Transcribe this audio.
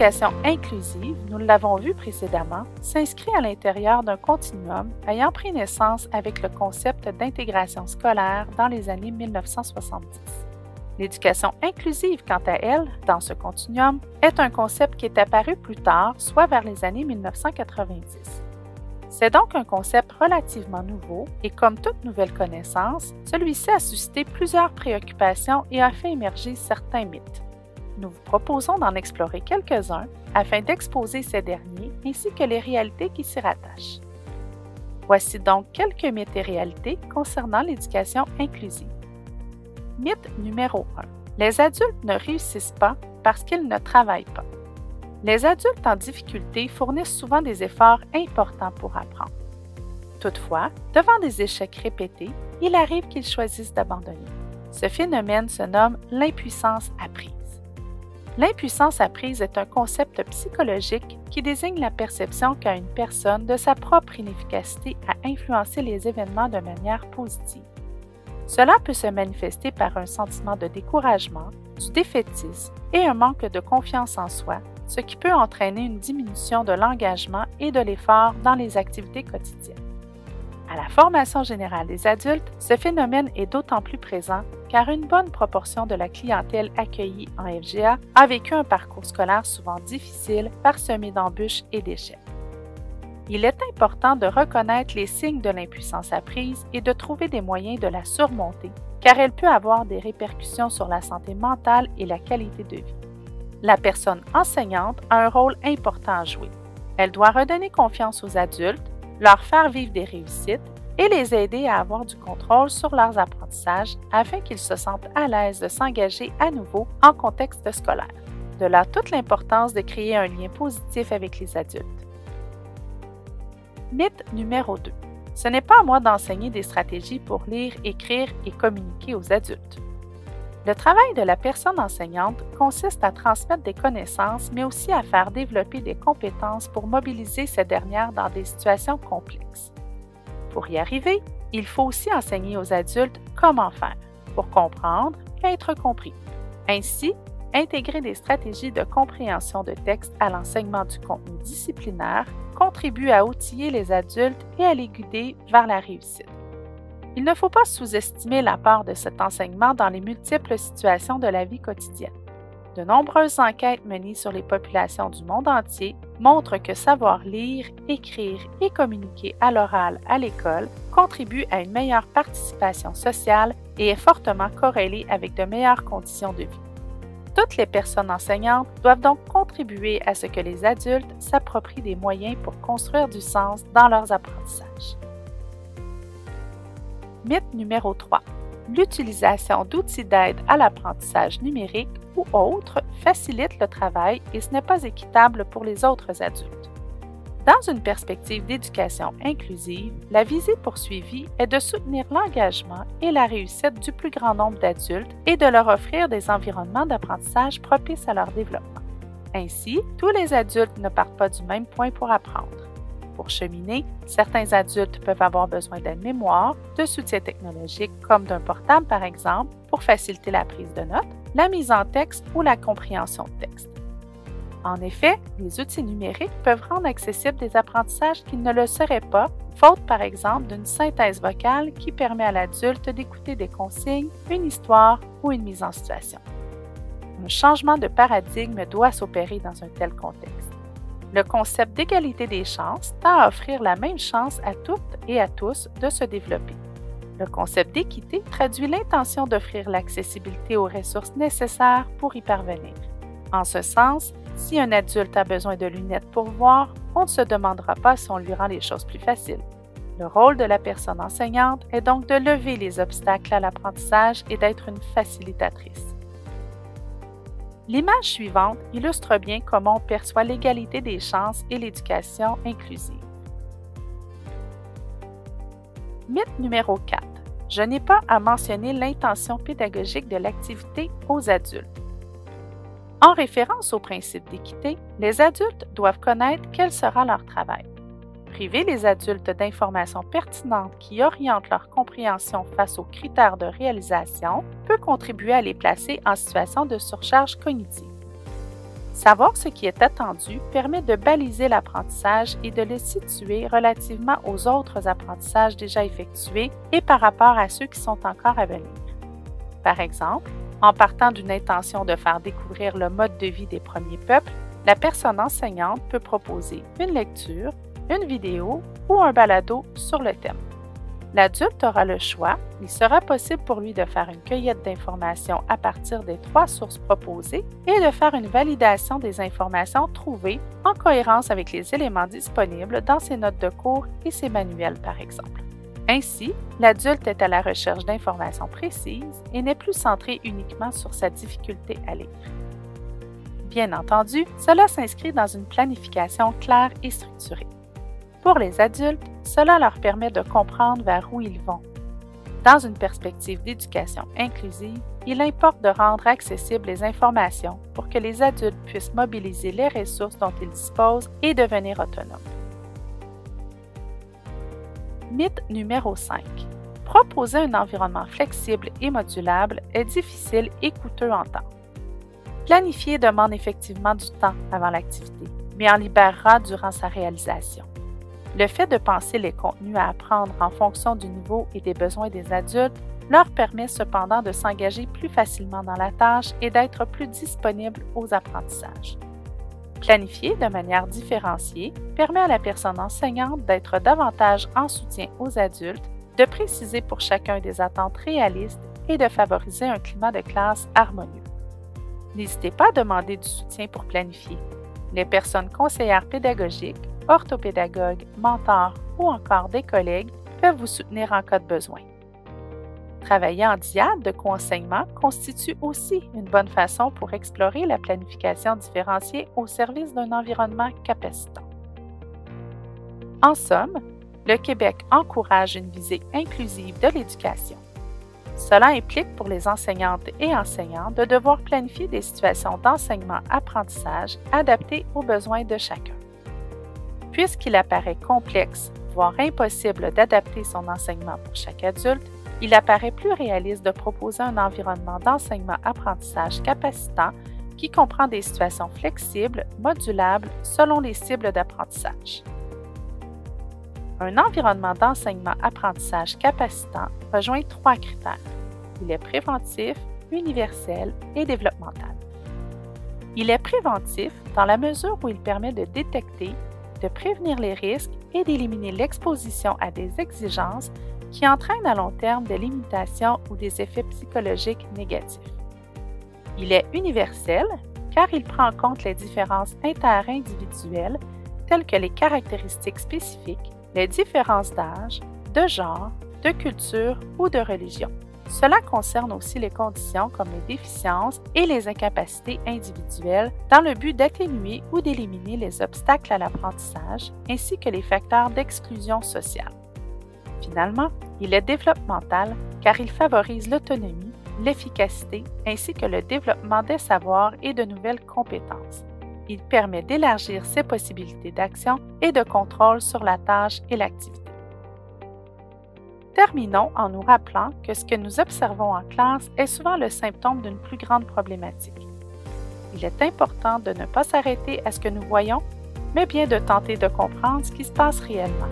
L'éducation inclusive, nous l'avons vu précédemment, s'inscrit à l'intérieur d'un continuum ayant pris naissance avec le concept d'intégration scolaire dans les années 1970. L'éducation inclusive, quant à elle, dans ce continuum, est un concept qui est apparu plus tard, soit vers les années 1990. C'est donc un concept relativement nouveau et comme toute nouvelle connaissance, celui-ci a suscité plusieurs préoccupations et a fait émerger certains mythes. Nous vous proposons d'en explorer quelques-uns afin d'exposer ces derniers ainsi que les réalités qui s'y rattachent. Voici donc quelques mythes et réalités concernant l'éducation inclusive. Mythe numéro 1. Les adultes ne réussissent pas parce qu'ils ne travaillent pas. Les adultes en difficulté fournissent souvent des efforts importants pour apprendre. Toutefois, devant des échecs répétés, il arrive qu'ils choisissent d'abandonner. Ce phénomène se nomme l'impuissance apprise. L'impuissance apprise est un concept psychologique qui désigne la perception qu'a une personne de sa propre inefficacité à influencer les événements de manière positive. Cela peut se manifester par un sentiment de découragement, du défaitisme et un manque de confiance en soi, ce qui peut entraîner une diminution de l'engagement et de l'effort dans les activités quotidiennes. À la formation générale des adultes, ce phénomène est d'autant plus présent car une bonne proportion de la clientèle accueillie en FGA a vécu un parcours scolaire souvent difficile, parsemé d'embûches et d'échecs. Il est important de reconnaître les signes de l'impuissance apprise et de trouver des moyens de la surmonter, car elle peut avoir des répercussions sur la santé mentale et la qualité de vie. La personne enseignante a un rôle important à jouer. Elle doit redonner confiance aux adultes, leur faire vivre des réussites et les aider à avoir du contrôle sur leurs apprentissages afin qu'ils se sentent à l'aise de s'engager à nouveau en contexte scolaire. De là toute l'importance de créer un lien positif avec les adultes. Mythe numéro 2. Ce n'est pas à moi d'enseigner des stratégies pour lire, écrire et communiquer aux adultes. Le travail de la personne enseignante consiste à transmettre des connaissances, mais aussi à faire développer des compétences pour mobiliser ces dernières dans des situations complexes. Pour y arriver, il faut aussi enseigner aux adultes comment faire, pour comprendre et être compris. Ainsi, intégrer des stratégies de compréhension de texte à l'enseignement du contenu disciplinaire contribue à outiller les adultes et à les guider vers la réussite. Il ne faut pas sous-estimer l'apport de cet enseignement dans les multiples situations de la vie quotidienne. De nombreuses enquêtes menées sur les populations du monde entier montrent que savoir lire, écrire et communiquer à l'oral à l'école contribue à une meilleure participation sociale et est fortement corrélé avec de meilleures conditions de vie. Toutes les personnes enseignantes doivent donc contribuer à ce que les adultes s'approprient des moyens pour construire du sens dans leurs apprentissages. Mythe numéro 3. L'utilisation d'outils d'aide à l'apprentissage numérique ou autres facilite le travail et ce n'est pas équitable pour les autres adultes. Dans une perspective d'éducation inclusive, la visée poursuivie est de soutenir l'engagement et la réussite du plus grand nombre d'adultes et de leur offrir des environnements d'apprentissage propices à leur développement. Ainsi, tous les adultes ne partent pas du même point pour apprendre. Pour cheminer, certains adultes peuvent avoir besoin d'aide-mémoire, de soutien technologique comme d'un portable par exemple, pour faciliter la prise de notes, la mise en texte ou la compréhension de texte. En effet, les outils numériques peuvent rendre accessibles des apprentissages qui ne le seraient pas, faute par exemple d'une synthèse vocale qui permet à l'adulte d'écouter des consignes, une histoire ou une mise en situation. Un changement de paradigme doit s'opérer dans un tel contexte. Le concept d'égalité des chances tend à offrir la même chance à toutes et à tous de se développer. Le concept d'équité traduit l'intention d'offrir l'accessibilité aux ressources nécessaires pour y parvenir. En ce sens, si un adulte a besoin de lunettes pour voir, on ne se demandera pas si on lui rend les choses plus faciles. Le rôle de la personne enseignante est donc de lever les obstacles à l'apprentissage et d'être une facilitatrice. L'image suivante illustre bien comment on perçoit l'égalité des chances et l'éducation inclusive. Mythe numéro 4. Je n'ai pas à mentionner l'intention pédagogique de l'activité aux adultes. En référence au principe d'équité, les adultes doivent connaître quel sera leur travail. Priver les adultes d'informations pertinentes qui orientent leur compréhension face aux critères de réalisation peut contribuer à les placer en situation de surcharge cognitive. Savoir ce qui est attendu permet de baliser l'apprentissage et de le situer relativement aux autres apprentissages déjà effectués et par rapport à ceux qui sont encore à venir. Par exemple, en partant d'une intention de faire découvrir le mode de vie des premiers peuples, la personne enseignante peut proposer une lecture, une vidéo ou un balado sur le thème. L'adulte aura le choix. Il sera possible pour lui de faire une cueillette d'informations à partir des 3 sources proposées et de faire une validation des informations trouvées en cohérence avec les éléments disponibles dans ses notes de cours et ses manuels, par exemple. Ainsi, l'adulte est à la recherche d'informations précises et n'est plus centré uniquement sur sa difficulté à lire. Bien entendu, cela s'inscrit dans une planification claire et structurée. Pour les adultes, cela leur permet de comprendre vers où ils vont. Dans une perspective d'éducation inclusive, il importe de rendre accessibles les informations pour que les adultes puissent mobiliser les ressources dont ils disposent et devenir autonomes. Mythe numéro 5. Proposer un environnement flexible et modulable est difficile et coûteux en temps. Planifier demande effectivement du temps avant l'activité, mais en libérera durant sa réalisation. Le fait de penser les contenus à apprendre en fonction du niveau et des besoins des adultes leur permet cependant de s'engager plus facilement dans la tâche et d'être plus disponibles aux apprentissages. Planifier de manière différenciée permet à la personne enseignante d'être davantage en soutien aux adultes, de préciser pour chacun des attentes réalistes et de favoriser un climat de classe harmonieux. N'hésitez pas à demander du soutien pour planifier. Les personnes conseillères pédagogiques, orthopédagogues, mentors ou encore des collègues peuvent vous soutenir en cas de besoin. Travailler en dyade de co-enseignement constitue aussi une bonne façon pour explorer la planification différenciée au service d'un environnement capacitant. En somme, le Québec encourage une visée inclusive de l'éducation. Cela implique pour les enseignantes et enseignants de devoir planifier des situations d'enseignement-apprentissage adaptées aux besoins de chacun. Puisqu'il apparaît complexe, voire impossible d'adapter son enseignement pour chaque adulte, il apparaît plus réaliste de proposer un environnement d'enseignement-apprentissage capacitant qui comprend des situations flexibles, modulables selon les cibles d'apprentissage. Un environnement d'enseignement-apprentissage capacitant rejoint 3 critères. Il est préventif, universel et développemental. Il est préventif dans la mesure où il permet de détecter, de prévenir les risques et d'éliminer l'exposition à des exigences qui entraînent à long terme des limitations ou des effets psychologiques négatifs. Il est universel car il prend en compte les différences interindividuelles telles que les caractéristiques spécifiques, les différences d'âge, de genre, de culture ou de religion. Cela concerne aussi les conditions comme les déficiences et les incapacités individuelles dans le but d'atténuer ou d'éliminer les obstacles à l'apprentissage ainsi que les facteurs d'exclusion sociale. Finalement, il est développemental car il favorise l'autonomie, l'efficacité ainsi que le développement des savoirs et de nouvelles compétences. Il permet d'élargir ses possibilités d'action et de contrôle sur la tâche et l'activité. Terminons en nous rappelant que ce que nous observons en classe est souvent le symptôme d'une plus grande problématique. Il est important de ne pas s'arrêter à ce que nous voyons, mais bien de tenter de comprendre ce qui se passe réellement.